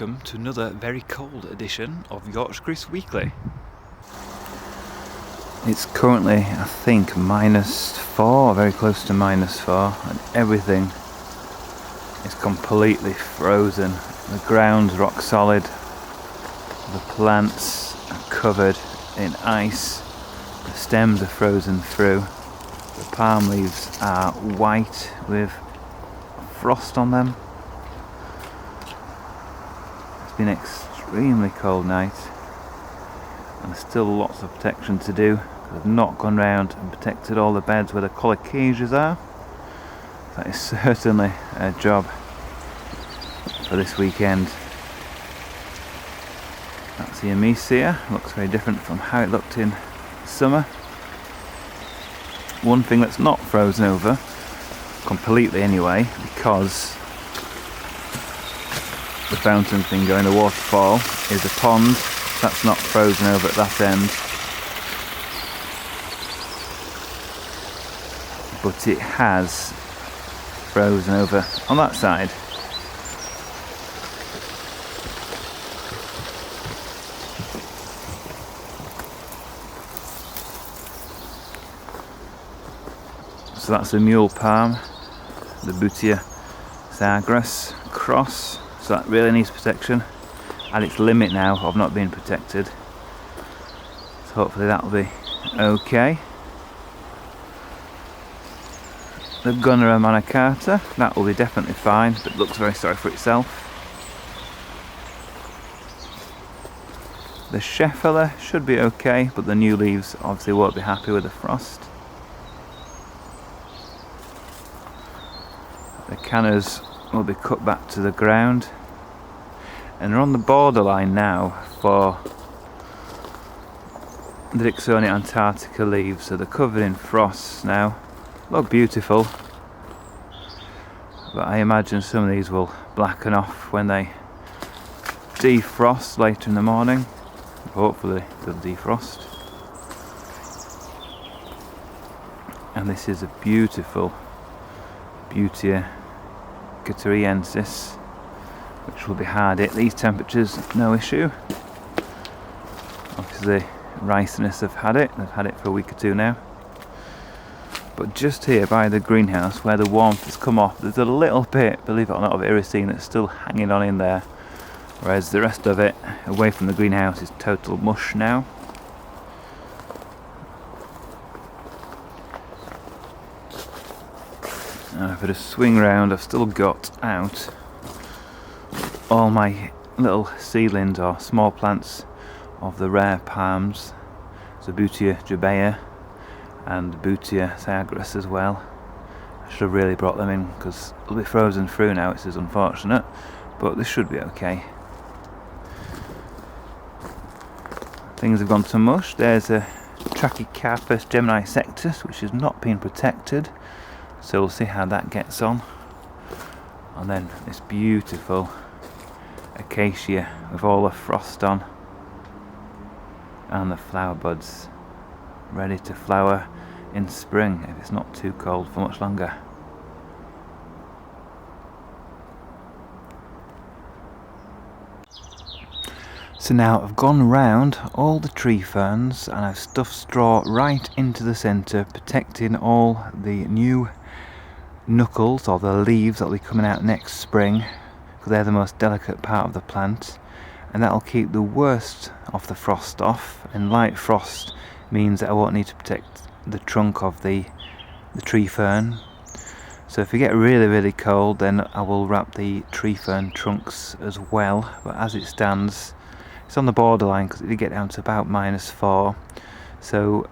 welcome to another very cold edition of Yorkshire Kris Weekly. It's currently, I think, -4, very close to -4, and everything is completely frozen. The ground's rock solid, the plants are covered in ice, the stems are frozen through, the palm leaves are white with frost on them. It's been an extremely cold night, and there's still lots of protection to do. I've not gone round and protected all the beds where the Colocasias are. That is certainly a job for this weekend. That's the Cyathea. Looks very different from how it looked in summer. One thing that's not frozen over completely anyway, because the fountain thing going, the waterfall, is a pond. That's not frozen over at that end, but it has frozen over on that side. So that's the mule palm, the Cyathea cross. So that really needs protection, at its limit now of not being protected. So hopefully that'll be okay. The Gunner Manicata, that will be definitely fine, but looks very sorry for itself. The Cyathea should be okay, but the new leaves obviously won't be happy with the frost. The cannas will be cut back to the ground, and they're on the borderline now for the Dicksonia Antarctica leaves, so they're covered in frost now. Look beautiful, but I imagine some of these will blacken off when they defrost later in the morning. Hopefully they'll defrost. And this is a beautiful Dicksonia, which will be hard at these temperatures, no issue. Obviously riciness have had it, they've had it for a week or two now. But just here by the greenhouse, where the warmth has come off, there's a little bit, believe it or not, of irisine that's still hanging on in there, whereas the rest of it away from the greenhouse is total mush now. Now if I just swing round, I've still got out all my little seedlings or small plants of the rare palms, so Cyathea and Cyathea as well. I should have really brought them in because they'll be frozen through now, which is unfortunate, but this should be okay. Things have gone to mush. There's a Trachycarpus Gemini sectus, which has not been protected, so we'll see how that gets on. And then this beautiful acacia with all the frost on, and the flower buds ready to flower in spring if it's not too cold for much longer. So now I've gone round all the tree ferns and I've stuffed straw right into the centre, protecting all the new knuckles or the leaves that will be coming out next spring, because they're the most delicate part of the plant, and that'll keep the worst of the frost off. And light frost means that I won't need to protect the trunk of the tree fern. So if we get really cold, then I will wrap the tree fern trunks as well, but as it stands it's on the borderline because it did get down to about -4, so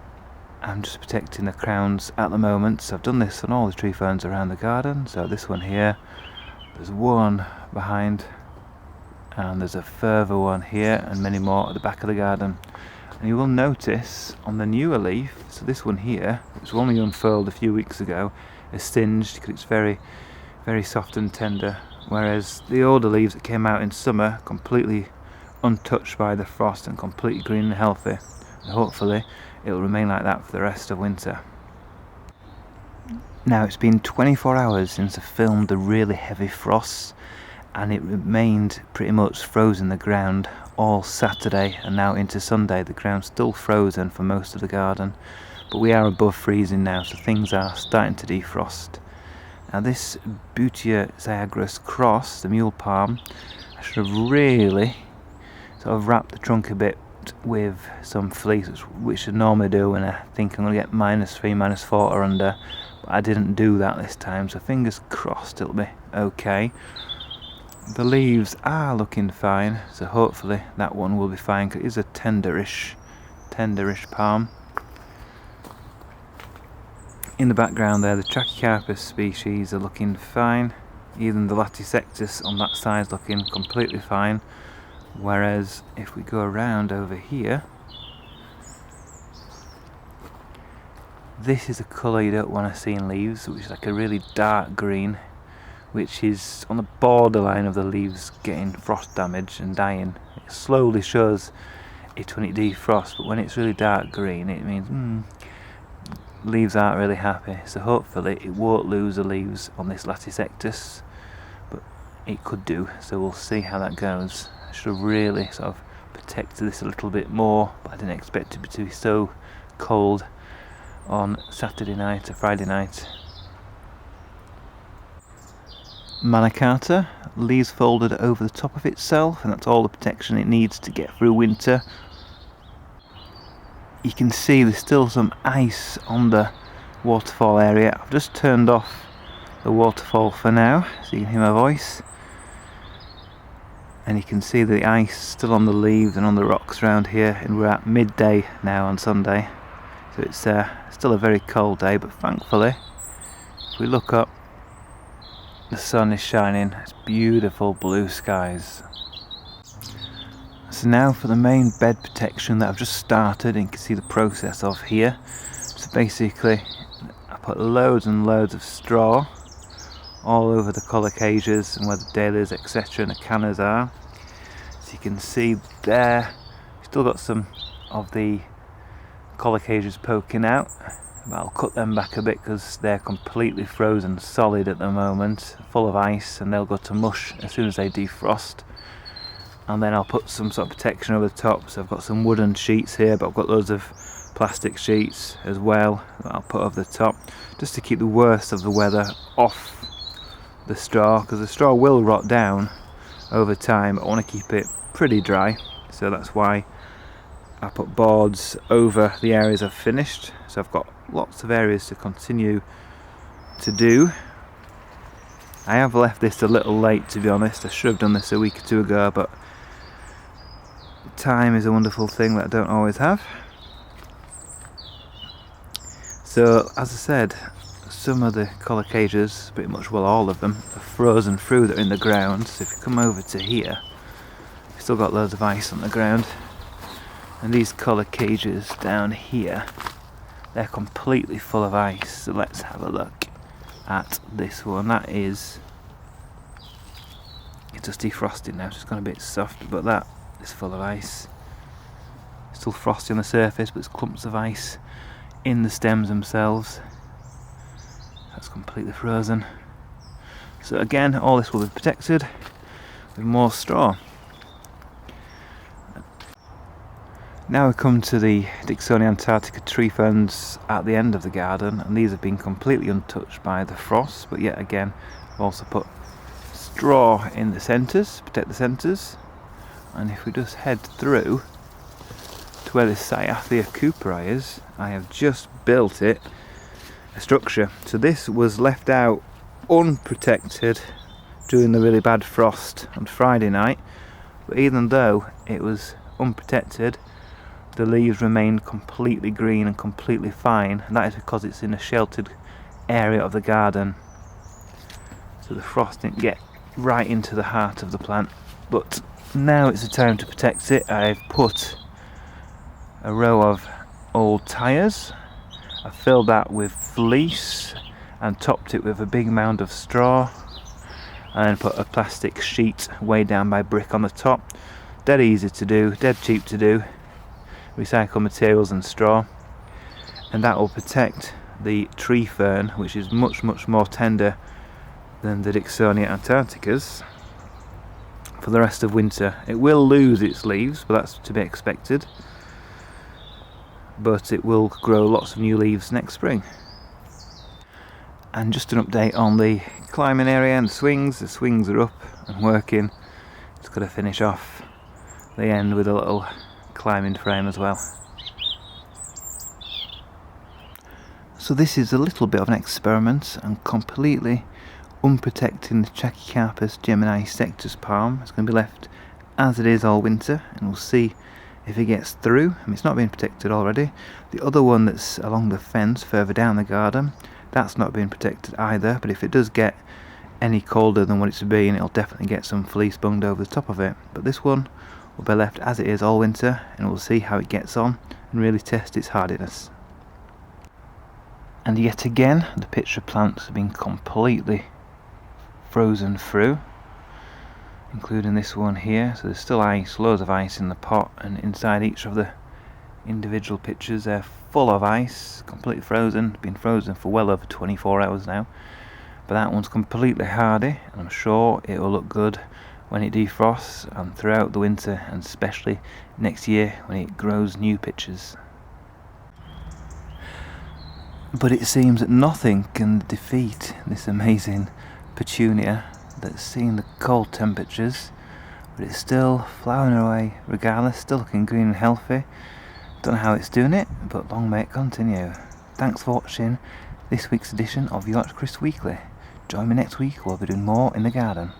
I'm just protecting the crowns at the moment. So I've done this on all the tree ferns around the garden. So this one here, there's one behind, and there's a further one here, and many more at the back of the garden. And you will notice on the newer leaf, so this one here, which was only unfurled a few weeks ago, is singed because it's very soft and tender, whereas the older leaves that came out in summer, completely untouched by the frost and completely green and healthy. And hopefully it'll remain like that for the rest of winter. Now it's been 24 hours since I filmed the really heavy frosts, and it remained pretty much frozen in the ground all Saturday and now into Sunday. The ground's still frozen for most of the garden, but we are above freezing now, so things are starting to defrost. Now this Cyathea cross, the mule palm, I should have really sort of wrapped the trunk a bit with some fleece, which I normally do when I think I'm going to get -3, -4 or under, but I didn't do that this time, so fingers crossed it'll be okay. The leaves are looking fine, so hopefully that one will be fine, because it is a tenderish palm. In the background there, the Trachycarpus species are looking fine. Even the Latisectus on that side is looking completely fine. Whereas if we go around over here, this is a colour you don't want to see in leaves, which is like a really dark green, which is on the borderline of the leaves getting frost damage and dying. It slowly shows it when it defrosts, but when it's really dark green, it means leaves aren't really happy. So hopefully it won't lose the leaves on this Latisectus, but it could do, so we'll see how that goes. I should have really sort of protected this a little bit more, but I didn't expect it to be so cold on Saturday night or Friday night. Manicata, leaves folded over the top of itself, and that's all the protection it needs to get through winter. You can see there's still some ice on the waterfall area. I've just turned off the waterfall for now, so you can hear my voice. And you can see the ice still on the leaves and on the rocks around here, and we're at midday now on Sunday. So it's still a very cold day, but thankfully, if we look up, the sun is shining. It's beautiful blue skies. So now for the main bed protection that I've just started, and you can see the process of here. So basically, I put loads and loads of straw all over the Colocasias and where the dahlias, etc. and the cannas are. So you can see there, still got some of the Colocasias poking out, but I'll cut them back a bit because they're completely frozen solid at the moment, full of ice, and they'll go to mush as soon as they defrost. And then I'll put some sort of protection over the top. So I've got some wooden sheets here, but I've got loads of plastic sheets as well that I'll put over the top, just to keep the worst of the weather off the straw, because the straw will rot down over time, but I want to keep it pretty dry, so that's why I put boards over the areas I've finished. So I've got lots of areas to continue to do. I have left this a little late, to be honest. I should have done this a week or two ago, but time is a wonderful thing that I don't always have. So as I said, some of the Colocasias, pretty much well all of them, are frozen through, they're in the ground. So if you come over to here, we've still got loads of ice on the ground, and these Colocasias down here, they're completely full of ice. So let's have a look at this one. That is, it's just defrosting now, so it's gone a bit soft, but that is full of ice. Still frosty on the surface, but there's clumps of ice in the stems themselves. That's completely frozen. So again, all this will be protected with more straw. Now we come to the Dicksonia antarctica tree ferns at the end of the garden, and these have been completely untouched by the frost, but yet again I've also put straw in the centres, protect the centres. And if we just head through to where the Cyathea cooperi is, I have just built it a structure. So this was left out unprotected during the really bad frost on Friday night, but even though it was unprotected, the leaves remained completely green and completely fine, and that is because it's in a sheltered area of the garden, so the frost didn't get right into the heart of the plant. But now it's the time to protect it. I've put a row of old tyres, I've filled that with fleece and topped it with a big mound of straw, and then put a plastic sheet weighed down by brick on the top. Dead easy to do, dead cheap to do. Recycle materials and straw, and that will protect the tree fern, which is much more tender than the Dicksonia antarcticas. for the rest of winter. It will lose its leaves, but that's to be expected. But it will grow lots of new leaves next spring. And just an update on the climbing area and the swings. The swings are up and working. Just got to finish off the end with a little climbing frame as well. So this is a little bit of an experiment. I'm completely unprotecting the Cyathea Gemini sectus palm. It's going to be left as it is all winter, and we'll see if it gets through. I mean, it's not been protected already. The other one that's along the fence further down the garden, that's not been protected either, but if it does get any colder than what it's been, it'll definitely get some fleece bunged over the top of it. But this one will be left as it is all winter, and we'll see how it gets on and really test its hardiness. And yet again, the pitcher plants have been completely frozen through, including this one here. So there's still ice, loads of ice in the pot, and inside each of the individual pitchers they're full of ice, completely frozen. Been frozen for well over 24 hours now. But that one's completely hardy, and I'm sure it will look good when it defrosts and throughout the winter, and especially next year when it grows new pitchers. But it seems that nothing can defeat this amazing petunia that's seen the cold temperatures, but it's still flowering away regardless, still looking green and healthy. Don't know how it's doing it, but long may it continue. Thanks for watching this week's edition of Yorkshire Kris Weekly. Join me next week, we'll be doing more in the garden.